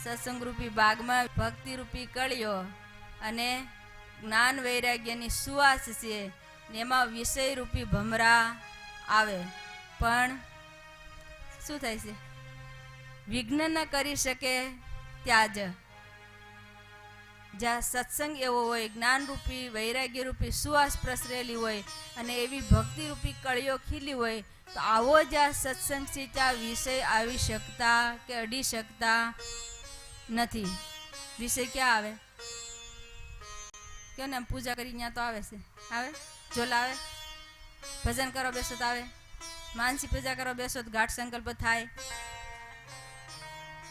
સત્સંગ રૂપી બાગમાં ભક્તિ રૂપી કળિયો અને જ્ઞાન વૈરાગ્યની સુવાસ છે ને એમાં વિષય રૂપી ભમરા આવે, પણ શું થાય છે? વિઘ્ન ન કરી શકે ત્યાં જ જ્યાં સત્સંગ એવો હોય, જ્ઞાન રૂપી વૈરાગ્ય રૂપી સુવાસ પ્રસરેલી હોય અને એવી ભક્તિ રૂપી કળીઓ ખીલી હોય, તો આવો જ્યાં સત્સંગ છે ત્યાં વિષય આવી શકતા કે અડી શકતા નથી. વિષય ક્યાં આવે? કે ને પૂજા કરી ત્યાં તો આવે છે, આવે ઝોલા આવે, ભજન કરો બેસો તો આવે, માનસી પૂજા કરો બેસો તો ગાઢ સંકલ્પ થાય.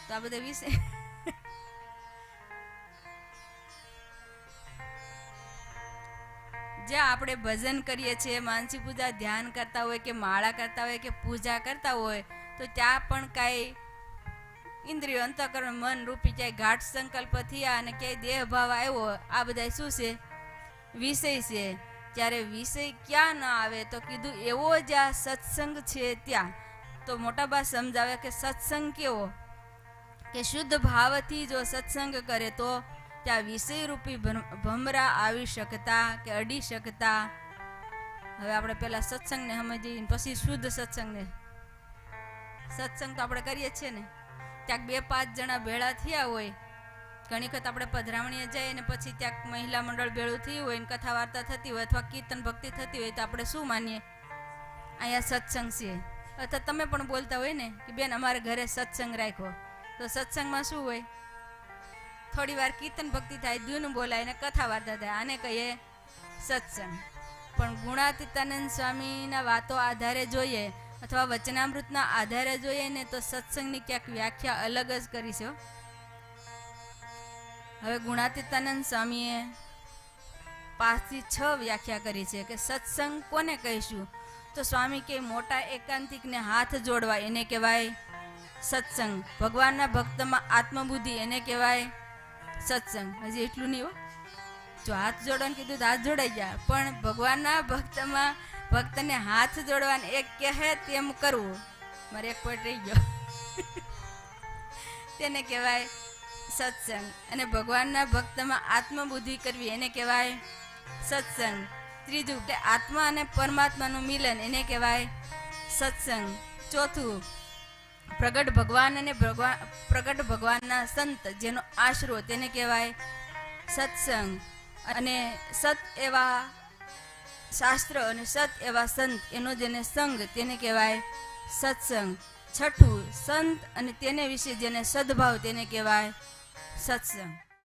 તો આ બધા વિષય જ્યાં આપણે ભજન કરીએ છીએ, માનસી પૂજા ધ્યાન કરતા હોય કે માળા કરતા હોય કે પૂજા કરતા હોય, તો ત્યાં પણ કાંઈ ઇન્દ્રિયો અંતઃકરણ મન રૂપી ક્યાંય ઘાટ સંકલ્પ થયા અને ક્યાંય દેહ ભાવ આવ્યો, આ બધા શું છે? વિષય છે. ત્યારે વિષય ક્યાં ન આવે? તો કીધું એવો જ્યાં સત્સંગ છે ત્યાં. તો મોટાબા સમજાવે કે સત્સંગ કેવો? કે શુદ્ધ ભાવથી જો સત્સંગ કરે તો ત્યાં વિષય રૂપી ભમરા આવી શકતા કે અડી શકતા. હવે આપણે પહેલા સત્સંગને સમજીએ પછી શુદ્ધ સત્સંગને. સત્સંગ તો આપણે કરીએ છીએ ને, ત્યાં 2-5 જણા ભેળા થયા હોય, ઘણી વખત આપણે પધરામણીએ જઈએ ને પછી ત્યાં મહિલા મંડળ ભેળું થયું હોય ને કથા વાર્તા થતી હોય અથવા કીર્તન ભક્તિ થતી હોય, તો આપણે શું માનીએ? અહીંયા સત્સંગ છે. અથવા તમે પણ બોલતા હોય ને કે બેન અમારે ઘરે સત્સંગ રાખ્યો, તો સત્સંગમાં શું હોય? થોડી વાર કીર્તન ભક્તિ થાય, ધૂન બોલાય ને કથા વાર્તા થાય, આને કહીએ સત્સંગ. પણ ગુણાતીતાનંદ સ્વામીના વાતો આધારે જોઈએ અથવા વચનામૃતના આધારે જોઈએ ને તો સત્સંગની ક્યાંક વ્યાખ્યા અલગ જ કરી છે. હવે ગુણાતીતાનંદ સ્વામીએ 5 થી 6 વ્યાખ્યા કરી છે કે સત્સંગ કોને કહીશું? તો સ્વામી કે મોટા એકાંતિકને હાથ જોડવા એને કહેવાય સત્સંગ. ભગવાનના ભક્તમાં આત્મબુદ્ધિ એને કહેવાય સત્સંગ. હજી એટલું નહીં હો, જો હાથ જોડવાનું કીધું તો હાથ જોડાઈ ગયા, પણ ભગવાનના ભક્તમાં ભક્તને હાથ જોડવાને એક કહે તેમ કરવું, મારે એક પોઈન્ટ રહી ગયો, તેને કહેવાય સત્સંગ. અને ભગવાનના ભક્તમાં આત્મબુદ્ધિ કરવી એને કહેવાય સત્સંગ. ત્રીજું કે આત્મા અને પરમાત્માનું મિલન એને કહેવાય સત્સંગ. ચોથું પ્રગટ ભગવાન અને પ્રગટ ભગવાનના સંત જેનો આશરો તેને કહેવાય સત્સંગ. અને સત એવા શાસ્ત્ર અને સત એવા સંત એનો જેને સંગ તેને કહેવાય સત્સંગ. છઠ્ઠું સંત અને તેને વિશે જેને સદભાવ તેને કહેવાય સત્સંગ.